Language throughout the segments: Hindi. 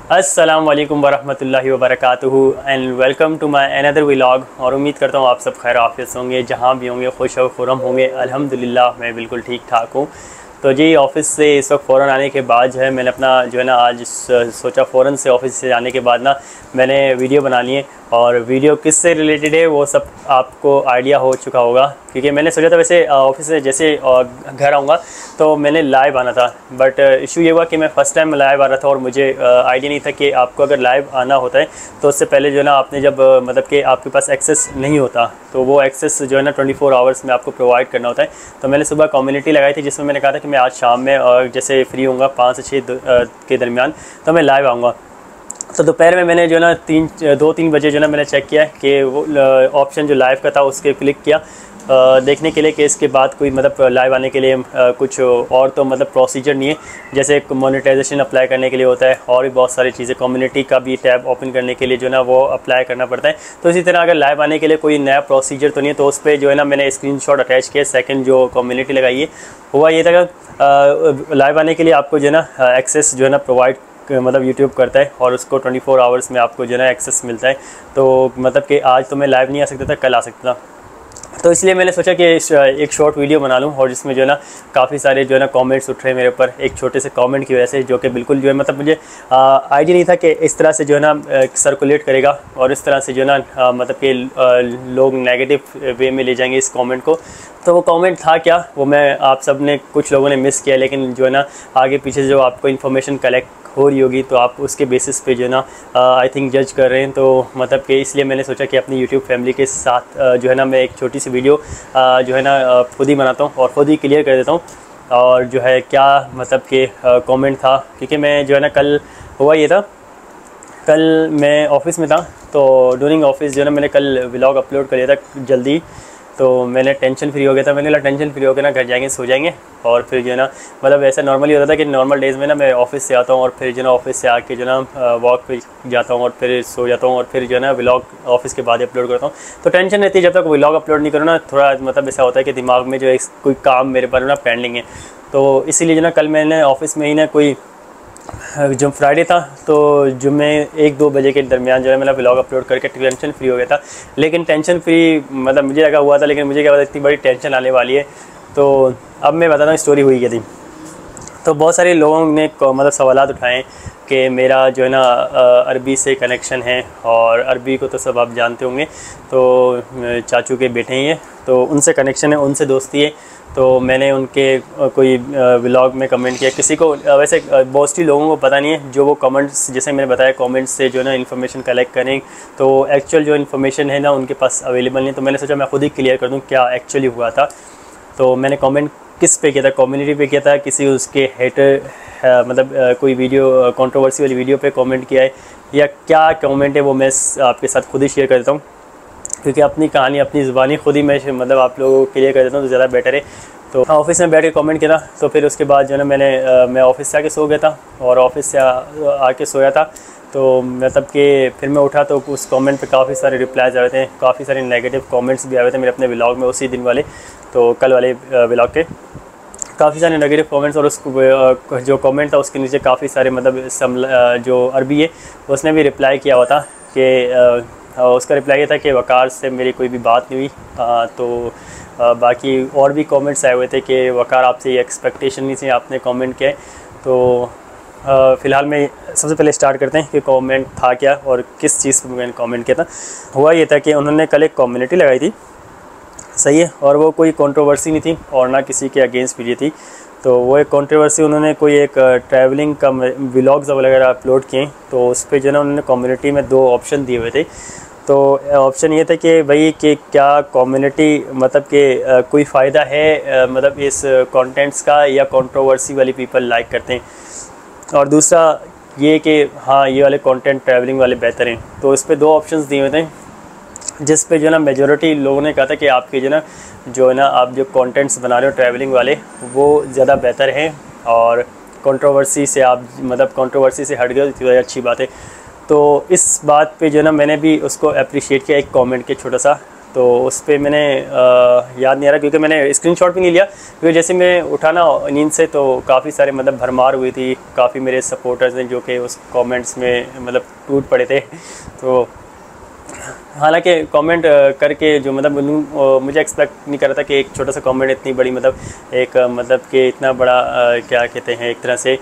अस्सलाम वालेकुम वरहमतुल्लाहि वबरकातुहू and welcome to my another vlog. और उम्मीद करता हूँ आप सब खैर आफियत होंगे, जहाँ भी होंगे खुश और खुरम होंगे। अल्हम्दुलिल्लाह मैं बिल्कुल ठीक ठाक हूँ। तो जी ऑफ़िस से इस वक्त फ़ौरन आने के बाद जो है मैंने अपना जो है ना आज सोचा फ़ौरन से ऑफ़िस से आने के बाद ना मैंने वीडियो बना ली है। और वीडियो किस से रिलेटेड है वो सब आपको आइडिया हो चुका होगा, क्योंकि मैंने सोचा था वैसे ऑफ़िस से जैसे घर आऊँगा तो मैंने लाइव आना था। बट इशू ये हुआ कि मैं फ़र्स्ट टाइम लाइव आ रहा था और मुझे आइडिया नहीं था कि आपको अगर लाइव आना होता है तो उससे पहले जो है ना आपने जब मतलब कि आपके पास एक्सेस नहीं होता तो वो एक्सेस जो है ना 24 आवर्स में आपको प्रोवाइड करना होता है। तो मैंने सुबह कम्युनिटी लगाई थी जिसमें मैंने कहा था कि मैं आज शाम में जैसे फ्री होऊंगा 5 से 6 के दरमियान तो मैं लाइव आऊँगा। तो दोपहर में मैंने जो है ना 2-3 बजे जो है ना मैंने चेक किया कि वो ऑप्शन जो लाइव का था उसके क्लिक किया देखने के लिए कि इसके बाद कोई मतलब लाइव आने के लिए कुछ और तो मतलब प्रोसीजर नहीं है। जैसे मोनेटाइजेशन अप्लाई करने के लिए होता है और भी बहुत सारी चीज़ें, कम्युनिटी का भी टैब ओपन करने के लिए जो है ना वो अप्लाई करना पड़ता है। तो इसी तरह अगर लाइव आने के लिए कोई नया प्रोसीजर तो नहीं है, तो उस पर जो है ना मैंने स्क्रीनशॉट अटैच किया। सेकंड जो कम्युनिटी लगाई है हुआ ये था कि लाइव आने के लिए आपको जो है ना एक्सेस जो है ना प्रोवाइड मतलब यूट्यूब करता है और उसको 24 आवर्स में आपको जो है ना एक्सेस मिलता है। तो मतलब कि आज तो मैं लाइव नहीं आ सकता था, कल आ सकता था। तो इसलिए मैंने सोचा कि एक शॉर्ट वीडियो बना लूँ और जिसमें जो है ना काफ़ी सारे जो है ना कमेंट्स उठ रहे हैं मेरे ऊपर एक छोटे से कमेंट की वजह से, जो कि बिल्कुल जो है मतलब मुझे आइडिया नहीं था कि इस तरह से जो है ना सर्कुलेट करेगा और इस तरह से जो है ना मतलब कि लोग नेगेटिव वे में ले जाएंगे इस कमेंट को। तो वो कमेंट था क्या वो मैं आप सब ने कुछ लोगों ने मिस किया, लेकिन जो है ना आगे पीछे जो आपको इन्फॉर्मेशन कलेक्ट हो रही होगी तो आप उसके बेसिस पे जो है ना आई थिंक जज कर रहे हैं। तो मतलब कि इसलिए मैंने सोचा कि अपनी यूट्यूब फैमिली के साथ जो है ना मैं एक छोटी सी वीडियो जो है ना खुद ही बनाता हूँ और ख़ुद ही क्लियर कर देता हूँ और जो है क्या मतलब कि कमेंट था। क्योंकि मैं जो है ना कल हुआ ये था, कल मैं ऑफ़िस में था तो ड्यूरिंग ऑफिस जो है ना मैंने कल व्लॉग अपलोड कर दिया था जल्दी। तो मैंने टेंशन फ्री हो गया था, मैंने कहा टेंशन फ्री हो गया ना घर जाएंगे सो जाएंगे। और फिर जो है ना मतलब ऐसा नॉर्मली होता था कि नॉर्मल डेज़ में ना मैं ऑफ़िस से आता हूँ और फिर जो है ना ऑफ़िस से आके जो है ना वॉक पे जाता हूँ और फिर सो जाता हूँ और फिर जो है ना व्लॉग ऑफ़िस के बाद अपलोड करता हूँ। तो टेंशन रहती है जब तक व्लॉग अपलोड नहीं करूँ ना, थोड़ा मतलब ऐसा होता है कि दिमाग में जो है कोई काम मेरे पर ना पेंडिंग है। तो इसीलिए जो ना कल मैंने ऑफ़िस में ही ना कोई जो फ्राइडे था तो जुम्मे 1-2 बजे के दरमियान जो है मैंने व्लॉग अपलोड करके टेंशन फ्री हो गया था। लेकिन टेंशन फ्री मतलब मुझे लगा हुआ था, लेकिन मुझे क्या पता इतनी बड़ी टेंशन आने वाली है। तो अब मैं बताता हूँ स्टोरी हुई क्या थी। तो बहुत सारे लोगों ने मतलब सवालात उठाए कि मेरा जो है ना अरबी से कनेक्शन है और अरबी को तो सब आप जानते होंगे, तो चाचू के बेटे हैं ये, तो उनसे कनेक्शन है, उनसे दोस्ती है। तो मैंने उनके कोई व्लॉग में कमेंट किया। किसी को वैसे मोस्टली लोगों को पता नहीं है, जो वो कमेंट्स जैसे मैंने बताया कमेंट्स से जो है ना इन्फॉर्मेशन कलेक्ट करें तो एक्चुअल जो इन्फॉर्मेशन है ना उनके पास अवेलेबल नहीं। तो मैंने सोचा मैं खुद ही क्लियर कर दूं क्या एक्चुअली हुआ था। तो मैंने कमेंट किस पे किया था, कम्युनिटी पे किया था, किसी उसके हेटर मतलब कोई वीडियो कंट्रोवर्सी वाली वीडियो पे कमेंट किया है या क्या कमेंट है वो मैं आपके साथ खुद ही शेयर कर देता हूँ, क्योंकि अपनी कहानी अपनी ज़ुबानी खुद ही मैं मतलब आप लोगों को क्लियर कर देता हूँ तो ज़्यादा बेटर है। तो ऑफ़िस में बैठ के कमेंट किया था। तो फिर उसके बाद जो है ना मैं ऑफ़िस से आके सो गया था और ऑफ़िस से आके सोया था। तो मतलब कि फिर मैं उठा तो उस कमेंट पे काफ़ी सारे रिप्लाईज आए थे, काफ़ी सारे नेगेटिव कमेंट्स भी आए थे मेरे अपने व्लॉग में उसी दिन वाले, तो कल वाले व्लॉग के काफ़ी सारे नेगेटिव कमेंट्स। और उसको जो कमेंट था उसके नीचे काफ़ी सारे मतलब जो अरबी है उसने भी रिप्लाई किया हुआ था कि उसका रिप्लाई ये था कि वकार से मेरी कोई भी बात नहीं हुई। तो बाकी और भी कमेंट्स आए हुए थे कि वकार आपसे ये एक्सपेक्टेशन नहीं थी, आपने कमेंट किया। तो फ़िलहाल मैं सबसे पहले स्टार्ट करते हैं कि कमेंट था क्या और किस चीज़ पर मैंने कमेंट किया था। हुआ ये था कि उन्होंने कल एक कम्युनिटी लगाई थी, सही है, और वो कोई कंट्रोवर्सी नहीं थी और ना किसी के अगेंस्ट वीडियो थी। तो वो एक कंट्रोवर्सी उन्होंने कोई एक ट्रैवलिंग का व्लॉग्स वगैरह अपलोड किए। तो उस पर जो है ना उन्होंने कम्युनिटी में 2 ऑप्शन दिए हुए थे। तो ऑप्शन ये था कि भाई कि क्या कम्युनिटी मतलब कि कोई फ़ायदा है मतलब इस कंटेंट्स का या कंट्रोवर्सी वाली पीपल लाइक करते हैं, और दूसरा ये कि हाँ ये वाले कंटेंट ट्रैवलिंग वाले बेहतर हैं। तो इस पर 2 ऑप्शंस दिए हुए थे, जिस पे जो है ना मेजॉरिटी लोगों ने कहा था कि आपके जो है ना आप जो कंटेंट्स बना रहे हो ट्रैवलिंग वाले वो ज़्यादा बेहतर हैं और कंट्रोवर्सी से आप मतलब कंट्रोवर्सी से हट गए तो अच्छी बात है। तो इस बात पे जो है ना मैंने भी उसको अप्रिशिएट किया एक कमेंट के छोटा सा। तो उस पर मैंने याद नहीं आ रहा, क्योंकि मैंने स्क्रीनशॉट भी नहीं लिया, क्योंकि जैसे मैं उठा ना नींद से तो काफ़ी सारे मतलब भरमार हुई थी, काफ़ी मेरे सपोर्टर्स हैं जो कि उस कमेंट्स में मतलब टूट पड़े थे। तो हालांकि कमेंट करके जो मतलब मुझे एक्सपेक्ट नहीं कर रहा था कि एक छोटा सा कमेंट इतनी बड़ी मतलब एक मतलब कि इतना बड़ा क्या कहते हैं एक तरह से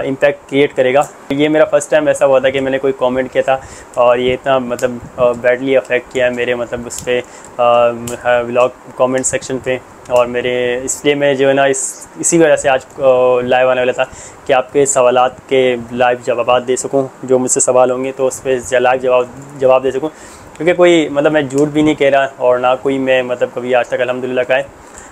इम्पैक्ट क्रिएट करेगा। ये मेरा फर्स्ट टाइम ऐसा हुआ था कि मैंने कोई कमेंट किया था और ये इतना मतलब बैडली अफेक्ट किया है मेरे मतलब उस पर व्लॉग कमेंट सेक्शन पे। और मेरे इसलिए मैं जो है ना इसी वजह से आज लाइव आने वाला था कि आपके सवालात के लाइव जवाब दे सकूं, जो मुझसे सवाल होंगे तो उस पर लाइव जवाब दे सकूं, क्योंकि कोई मतलब मैं झूठ भी नहीं कह रहा और ना कोई मैं मतलब कभी आज तक अल्हम्दुलिल्लाह का है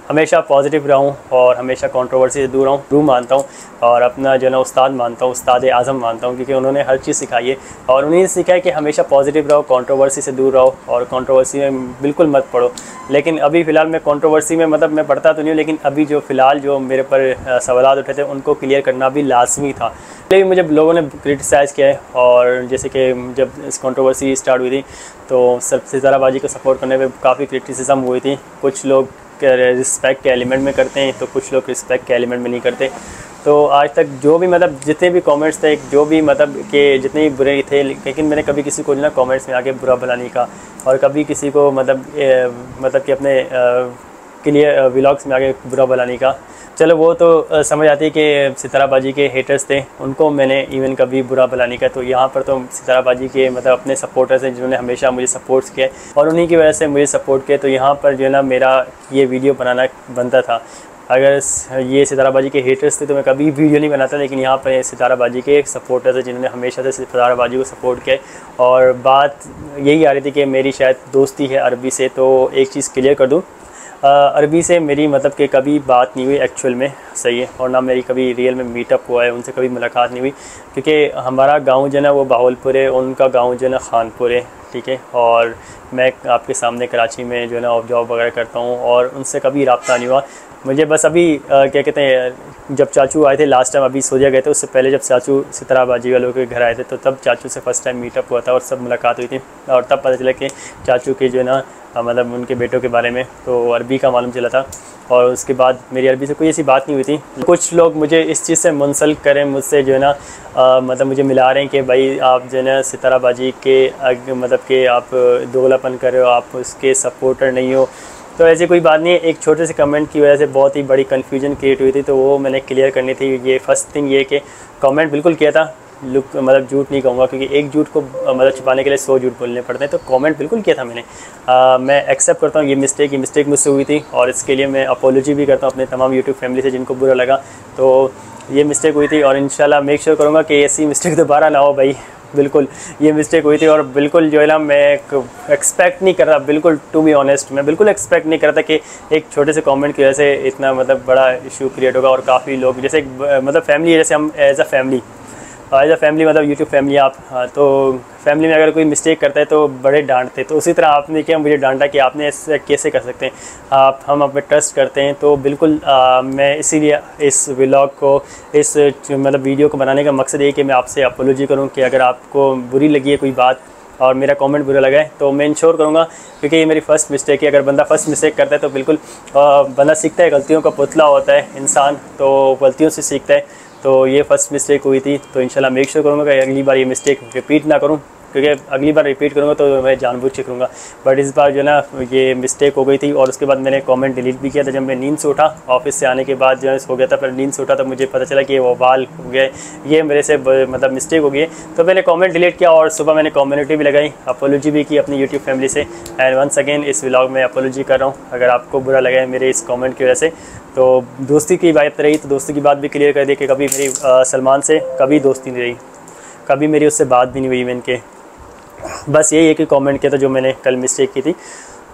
हमेशा पॉजिटिव रहूं और हमेशा कंट्रोवर्सी से दूर रहूं। रूह मानता हूं और अपना जो ना उस्ताद मानता हूं, उस्ताद आज़म मानता हूं, क्योंकि उन्होंने हर चीज़ सिखाई है और उन्हें सिखाया कि हमेशा पॉजिटिव रहो, कंट्रोवर्सी से दूर रहो और कंट्रोवर्सी में बिल्कुल मत पढ़ो। लेकिन अभी फ़िलहाल मैं कंट्रोवर्सी में मतलब मैं पढ़ता तो नहीं हूँ, लेकिन अभी जो फ़िलहाल जो मेरे पर सवाल उठे थे उनको क्लियर करना भी लाजमी था। लेकिन मुझे लोगों ने क्रिटिसाइज़ किया है और जैसे कि जब इस कंट्रोवर्सी स्टार्ट हुई थी तो सिताराबाजी को सपोर्ट करने पे काफ़ी क्रिटिसिज्म हुई थी। कुछ लोग रिस्पेक्ट के एलिमेंट में करते हैं तो कुछ लोग रिस्पेक्ट के एलिमेंट में नहीं करते। तो आज तक जो भी मतलब जितने भी कमेंट्स थे, जो भी मतलब कि जितने भी बुरे थे, लेकिन मैंने कभी किसी को ना कमेंट्स में आके बुरा भला नहीं कहा और कभी किसी को मतलब कि अपने के लिए व्लॉग्स में आके बुरा भला नहीं कहा। चलो वो तो समझ आती है कि सिताराबाजी के हेटर्स थे, उनको मैंने इवन कभी बुरा भला नहीं किया। तो यहाँ पर तो सिताराबाजी के मतलब अपने सपोर्टर्स हैं जिन्होंने हमेशा मुझे सपोर्ट्स किया और उन्हीं की वजह से मुझे सपोर्ट किया। तो यहाँ पर जो है ना मेरा ये वीडियो बनाना बनता था। अगर ये सिताराबाजी के हेटर्स थे तो मैं कभी वीडियो नहीं बनाता, लेकिन यहाँ पर सिताराबाजी के सपोर्टर्स हैं जिन्होंने हमेशा से सिताराबाजी को सपोर्ट किया। और बात यही आ रही थी कि मेरी शायद दोस्ती है अरबी से, तो एक चीज़ क्लियर कर दूँ, अरबी से मेरी मतलब कि कभी बात नहीं हुई एक्चुअल में, सही है, और ना मेरी कभी रियल में मीटअप हुआ है, उनसे कभी मुलाकात नहीं हुई, क्योंकि हमारा गांव जो है ना वो बाहुलपुर है, उनका गांव जो है ना खानपुर है, ठीक है। और मैं आपके सामने कराची में जो है ना जॉब वगैरह करता हूँ और उनसे कभी रब्ता नहीं हुआ। मुझे बस अभी क्या कहते हैं जब चाचू आए थे लास्ट टाइम, अभी सोजा गए थे, उससे पहले जब चाचू सिताराबाजी वालों के घर आए थे तो तब चाचू से फ़र्स्ट टाइम मीटअप हुआ था और सब मुलाकात हुई थी। और तब पता चला कि चाचू के जो है ना मतलब उनके बेटों के बारे में तो अरबी का मालूम चला था और उसके बाद मेरी अरबी से कोई ऐसी बात नहीं हुई थी। कुछ लोग मुझे इस चीज़ से मुंसलिक करें, मुझसे जो है ना मतलब मुझे मिला रहे हैं कि भाई आप जो है ना सिताराबाजी के मतलब कि आप दोगलापन कर रहे हो, आप उसके सपोर्टर नहीं हो। तो ऐसी कोई बात नहीं है, एक छोटे से कमेंट की वजह से बहुत ही बड़ी कन्फ्यूजन क्रिएट हुई थी, तो वो मैंने क्लियर करनी थी। ये फर्स्ट थिंग ये कि कमेंट बिल्कुल किया था, लुक मतलब झूठ नहीं कहूँगा, क्योंकि एक झूठ को मतलब छिपाने के लिए 100 झूठ बोलने पड़ते हैं। तो कमेंट बिल्कुल किया था मैंने। मैं एक्सेप्ट करता हूँ ये मिस्टेक मुझसे हुई थी और इसके लिए मैं अपोलॉजी भी करता हूँ अपने तमाम यूट्यूब फैमिली से जिनको बुरा लगा। तो ये मिस्टेक हुई थी और इंशाल्लाह मेक श्योर करूँगा कि ऐसी मिस्टेक दोबारा ना हो भाई। बिल्कुल ये मिस्टेक हुई थी और बिल्कुल जो है ना मैं एक्सपेक्ट नहीं कर रहा, बिल्कुल टू बी ऑनेस्ट मैं बिल्कुल एक्सपेक्ट नहीं कर रहा था कि एक छोटे से कमेंट की वजह से इतना मतलब बड़ा इशू क्रिएट होगा। और काफ़ी लोग जैसे मतलब फैमिली, जैसे हम एज अ फैमिली मतलब यूट्यूब फैमिली आप, तो फैमिली में अगर कोई मिस्टेक करता है तो बड़े डांटते, तो उसी तरह आपने क्या मुझे डांटा कि आपने ऐसे कैसे कर सकते हैं आप, हम आप पे ट्रस्ट करते हैं। तो बिल्कुल मैं इसीलिए इस व्लॉग को, इस मतलब वीडियो को बनाने का मकसद ये कि मैं आपसे अपोलॉजी करूं कि अगर आपको बुरी लगी है कोई बात और मेरा कमेंट बुरा लगा है तो मैं इंश्योर करूँगा, क्योंकि ये मेरी फ़र्स्ट मिस्टेक है। अगर बंदा फर्स्ट मिस्टेक करता है तो बिल्कुल बंदा सीखता है, गलतियों का पुतला होता है इंसान, तो गलतियों से सीखता है। तो ये फर्स्ट मिस्टेक हुई थी, तो इंशाल्लाह मेक श्योर करूँगा कि अगली बार ये मिस्टेक रिपीट ना करूँ, क्योंकि अगली बार रिपीट करूँगा तो मैं जानबूझ के करूँगा। बट इस बार जो ना ये मिस्टेक हो गई थी और उसके बाद मैंने कमेंट डिलीट भी किया था। जब मैं नींद से उठा ऑफिस से आने के बाद जो है हो गया था, पर नींद से उठा तो मुझे पता चला कि वो वाल हो गए, ये मेरे से मतलब मिस्टेक हो गई है। तो मैंने कमेंट डिलीट किया और सुबह मैंने कम्युनिटी भी लगाई, अपोलॉजी भी की अपनी यूट्यूब फैमिली से। एंड वंस अगेन इस व्लॉग में अपोलॉजी कर रहा हूँ अगर आपको बुरा लगा है मेरे इस कमेंट की वजह से। तो दोस्ती की बात रही तो दोस्ती की बात भी क्लियर कर दी कि कभी मेरी सलमान से कभी दोस्ती नहीं रही, कभी मेरी उससे बात भी नहीं हुई इवन के, बस यही है कि कमेंट किया था जो मैंने कल मिस्टेक की थी।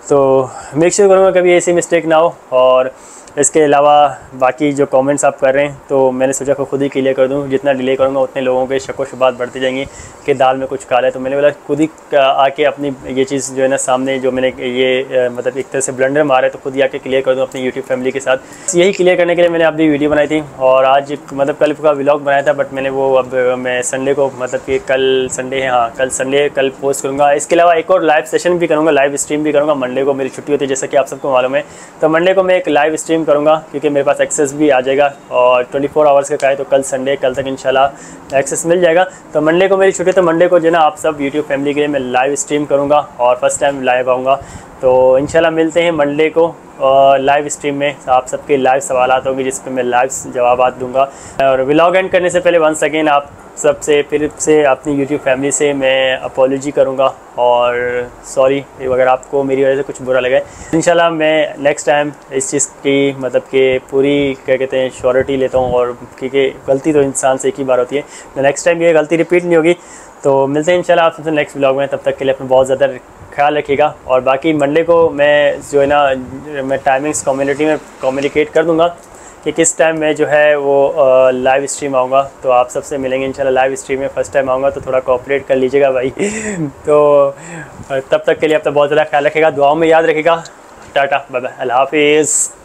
तो मेक श्योर करूँगा कभी ऐसी मिस्टेक ना हो। और इसके अलावा बाकी जो कमेंट्स आप कर रहे हैं तो मैंने सोचा को खुद ही क्लियर कर दूं। जितना डिले करूंगा उतने लोगों के शक व शुबात बढ़ती जाएंगी कि दाल में कुछ काला है। तो मैंने बोला खुद ही आके अपनी ये चीज़ जो है ना सामने जो मैंने ये मतलब एक तरह से ब्लंडर मारा है तो खुद ही आके क्लियर कर दूँ अपनी यूट्यूब फैमिली के साथ। यही क्लियर करने के लिए मैंने अपनी वीडियो बनाई थी और आज मतलब कल का व्लॉग बनाया था, बट मैंने वो अब मैं संडे को मतलब कि कल संडे है, हाँ कल संडे कल पोस्ट करूँगा। इसके अलावा एक और लाइव सेशन भी करूँगा, लाइव स्ट्रीम भी करूँगा। मंडे को मेरी छुट्टी होती है जैसा कि आप सबको मालूम है, तो मंडे को मैं एक लाइव स्ट्रीम करूँगा क्योंकि मेरे पास एक्सेस भी आ जाएगा और 24 आवर्स का है। तो कल संडे कल तक इंशाल्लाह एक्सेस मिल जाएगा। तो मंडे को मेरी छुट्टी, तो मंडे को जो है ना आप सब यूट्यूब फैमिली के लिए मैं लाइव स्ट्रीम करूँगा और फर्स्ट टाइम लाइव आऊँगा। तो इंशाल्लाह मिलते हैं मंडे को लाइव स्ट्रीम में। आप सबके लाइव सवालात होंगे जिस पे मैं लाइव जवाबात दूंगा। और व्लॉग एंड करने से पहले वंस अगेन आप सबसे फिर से अपनी यूट्यूब फैमिली से मैं अपॉलॉजी करूंगा और सॉरी अगर आपको मेरी वजह से कुछ बुरा लगा है। इंशाल्लाह मैं नेक्स्ट टाइम इस चीज़ की मतलब कि पूरी क्या कहते हैं श्योरिटी लेता हूँ, और क्योंकि गलती तो इंसान से एक ही बार होती है, तो नेक्स्ट टाइम ये गलती रिपीट नहीं होगी। तो मिलते हैं इंशाल्लाह आप सबसे नेक्स्ट व्लॉग में। तब तक के लिए अपना बहुत ज़्यादा ख्याल रखिएगा। और बाकी मंडे को मैं जो है ना मैं टाइमिंग्स कम्युनिटी में कम्युनिकेट कर दूंगा कि किस टाइम मैं जो है वो लाइव स्ट्रीम आऊँगा। तो आप सबसे मिलेंगे इंशाल्लाह लाइव स्ट्रीम में। फ़र्स्ट टाइम आऊँगा तो थोड़ा कोऑपरेट कर लीजिएगा भाई। तो तब तक के लिए अपना बहुत ज़्यादा ख्याल रखिएगा, दुआओं में याद रखिएगा। टाटा बाय बाय, अल्लाह हाफिज़।